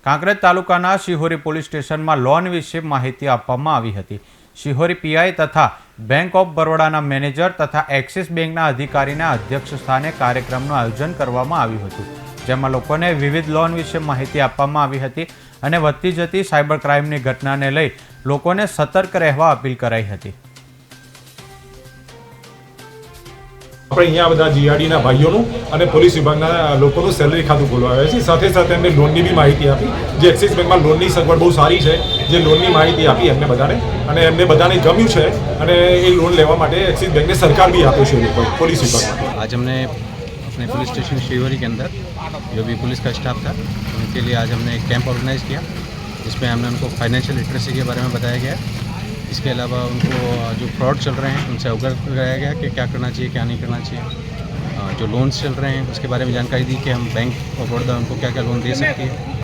કાંકરેજ તાલુકાના શિહોરી પોલીસ સ્ટેશનમાં લોન વિશે માહિતી આપવામાં આવી હતી। શિહોરી પીઆઈ તથા બેંક ઓફ બરોડાના મેનેજર તથા એક્સિસ બેંકના અધિકારીના અધ્યક્ષ સ્થાને કાર્યક્રમનું આયોજન કરવામાં આવ્યું હતું, જેમાં લોકોને વિવિધ લોન વિશે માહિતી આપવામાં આવી હતી અને વધતી જતી સાયબર ક્રાઇમની ઘટનાને લઈ લોકોને સતર્ક રહેવા અપીલ કરાઈ હતી। આપણે અહીંયા બધા જીઆરડીના ભાઈઓનું અને પોલીસ વિભાગના લોકોનું સેલરી ખાતું ખોલવાયું છે। સાથે સાથે એમને લોનની બી માહિતી આપી, જે એક્સિસ બેંકમાં લોનની સગવડ બહુ સારી છે, જે લોનની માહિતી આપી એમને બધાને, અને એમને બધાને ગમ્યું છે અને એ લોન લેવા માટે એક્સિસ બેંકને सरकार भी आते हैं पुलिस विभाग। आज हमने अपने पुलिस स्टेशन शिहोरी के अंदर जो भी पुलिस का स्टाफ था उनके लिए आज हमने एक कैंप ऑर्गेनाइज किया, जिसमें हमने उनको फाइनेंशियल लिटरेसी के बारे में बताया गया। इसके अलावा उनको जो फ्रॉड चल रहे हैं उनसे अवगत कराया गया कि क्या करना चाहिए क्या नहीं करना चाहिए। जो लोन्स चल रहे हैं उसके बारे में जानकारी दी कि हम बैंक ऑफ बड़ौदा उनको क्या क्या लोन दे सकती है।